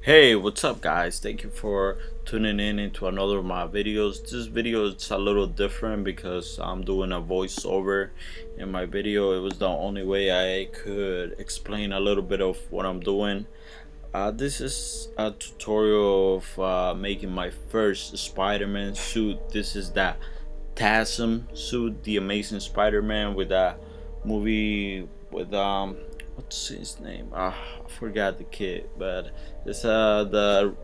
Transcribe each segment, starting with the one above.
Hey, what's up guys? Thank you for tuning in into another of my videos. This video is a little different because I'm doing a voiceover in my video. It was the only way I could explain a little bit of what I'm doing. This is a tutorial of making my first Spider-Man suit. This is that Tasm suit, the Amazing Spider-Man with that movie with what's his name? I forgot the kid, but it's the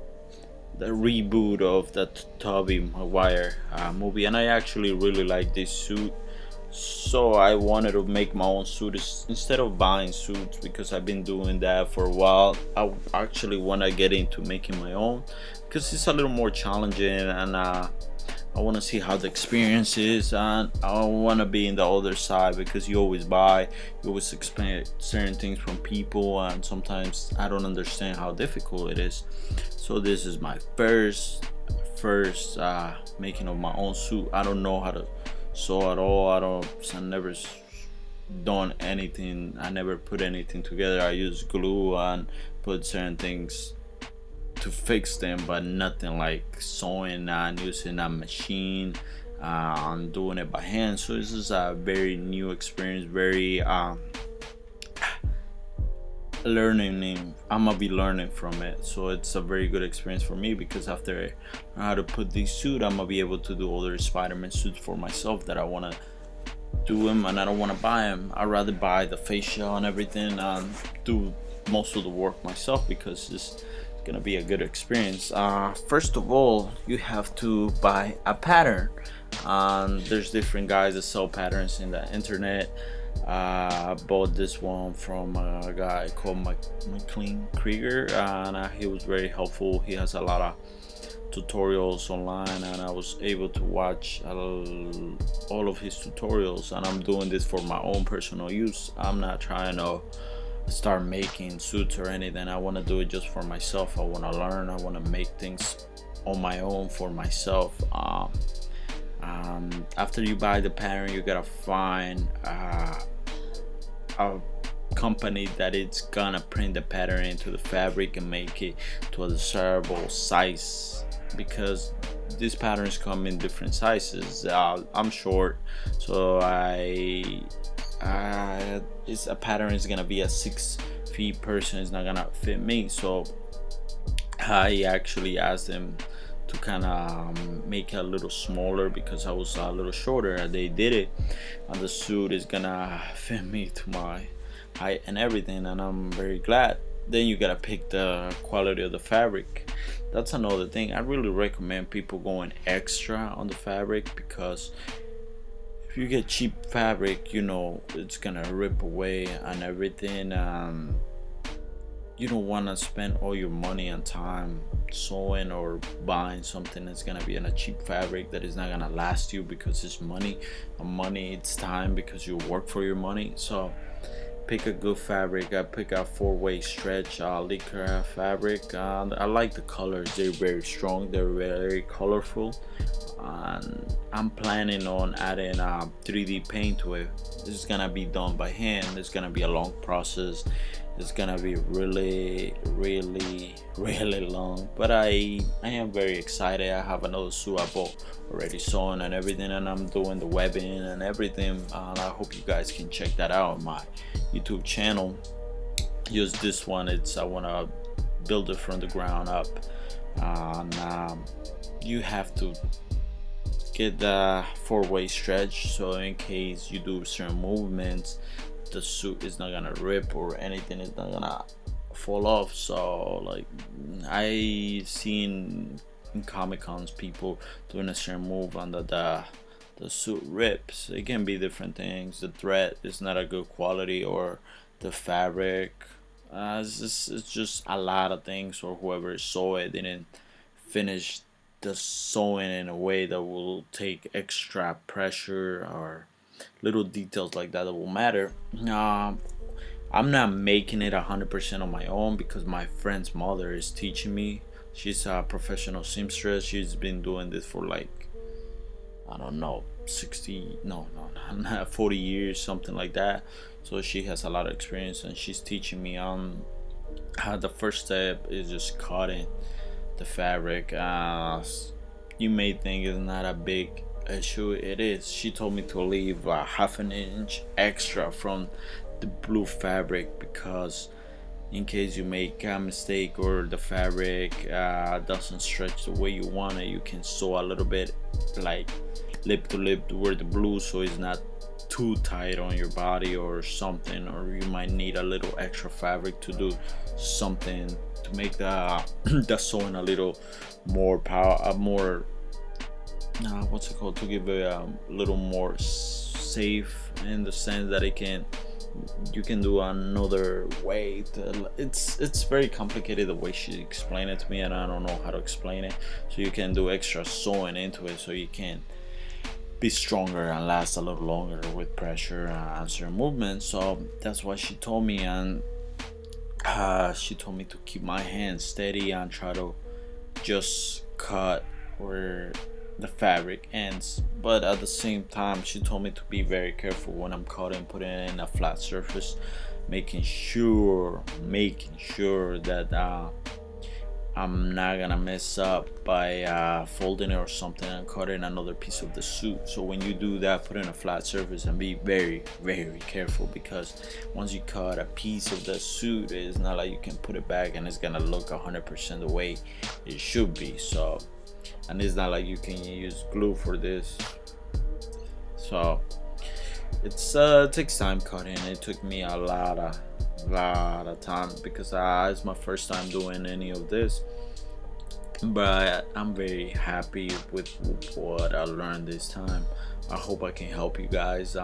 reboot of the Tobey Maguire movie, and I actually really like this suit. So I wanted to make my own suit instead of buying suits because I've been doing that for a while. I actually want to get into making my own because it's a little more challenging, and I want to see how the experience is, and I want to be in the other side because you always expect certain things from people, and sometimes I don't understand how difficult it is. So this is my first making of my own suit. I don't know how to sew at all. I never done anything. I never put anything together. I use glue and put certain things to fix them, but nothing like sewing and using a machine and doing it by hand. So this is a very new experience, very learning. I'm gonna be learning from it, so it's a very good experience for me because after I learn how to put this suit, I'm gonna be able to do other Spider-Man suits for myself that I want to do them, and I don't want to buy them. I'd rather buy the facial and everything and do most of the work myself because it's gonna be a good experience. First of all, you have to buy a pattern. There's different guys that sell patterns in the internet. Bought this one from a guy called McLean Krieger, and he was very helpful. He has a lot of tutorials online, and I was able to watch all of his tutorials, and I'm doing this for my own personal use. I'm not trying to start making suits or anything. I want to do it just for myself. I want to learn. I want to make things on my own for myself. After you buy the pattern, you gotta find a company that it's gonna print the pattern into the fabric and make it to a desirable size, because these patterns come in different sizes. I'm short, so it's a pattern is gonna be a 6 feet person is not gonna fit me. So I actually asked them to kind of make it a little smaller because I was a little shorter, and they did it, and the suit is gonna fit me to my height and everything, and I'm very glad. Then you gotta pick the quality of the fabric. That's another thing. I really recommend people going extra on the fabric, because if you get cheap fabric, it's gonna rip away and everything. You don't want to spend all your money and time sewing or buying something that's gonna be in a cheap fabric that is not gonna last you, because it's money, and money it's time because you work for your money. So pick a good fabric. I pick a 4-way stretch lycra fabric. I like the colors. They're very strong, they're very colorful, and I'm planning on adding 3D paint to it. This is gonna be done by hand. It's gonna be a long process. It's gonna be really long, but I am very excited. I have another suit I bought already sewn and everything, and I'm doing the webbing and everything, and I hope you guys can check that out on my YouTube channel. Use this one. I want to build it from the ground up, and you have to get the 4-way stretch, so in case you do certain movements, the suit is not gonna rip or anything is not gonna fall off. So like, I seen in Comic Cons people doing a certain move and the suit rips. It can be different things. The thread is not a good quality, or the fabric. It's just a lot of things, or whoever sewed it didn't finish the sewing in a way that will take extra pressure, or little details like that will matter. I'm not making it 100% on my own because my friend's mother is teaching me. She's a professional seamstress. She's been doing this for like, I don't know, 60, no, not 40 years, something like that. So she has a lot of experience, and she's teaching me. The first step is just cutting the fabric. You may think it's not a big issue. It is. She told me to leave half an inch extra from the blue fabric, because in case you make a mistake or the fabric doesn't stretch the way you want it, you can sew a little bit, like lip to lip toward the blue, so it's not too tight on your body or something. Or you might need a little extra fabric to do something to make the the sewing a little more power, more what's it called, to give it a little more safe, in the sense that you can do another way it's very complicated the way she explained it to me, and I don't know how to explain it. So you can do extra sewing into it, so you can be stronger and last a little longer with pressure and certain movements. So that's what she told me. And she told me to keep my hands steady and try to just cut where the fabric ends, but at the same time she told me to be very careful when I'm cutting, putting it in a flat surface, making sure that I'm not gonna mess up by folding it or something and cutting another piece of the suit. So when you do that, put in a flat surface and be very careful, because once you cut a piece of the suit, it's not like you can put it back and it's gonna look 100% the way it should be. So, and it's not like you can use glue for this. So it takes time cutting. It took me a lot of time, because it's my first time doing any of this, but I'm very happy with what I learned this time. I hope I can help you guys.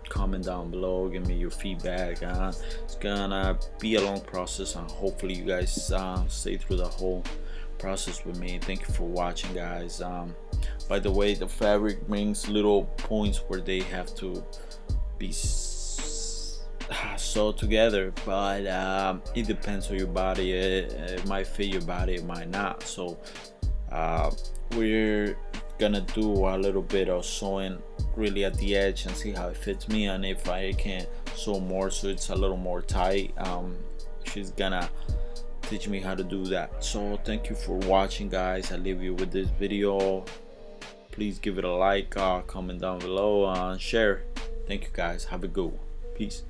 Comment down below, give me your feedback. It's gonna be a long process, and hopefully you guys stay through the whole process with me. Thank you for watching, guys. By the way, the fabric brings little points where they have to be sewed together, but it depends on your body. It might fit your body, it might not. So we're gonna do a little bit of sewing really at the edge and see how it fits me, and if I can sew more so it's a little more tight, she's gonna teach me how to do that. So thank you for watching, guys. I leave you with this video. Please give it a like, comment down below, and share. Thank you, guys. Have a good one. Peace.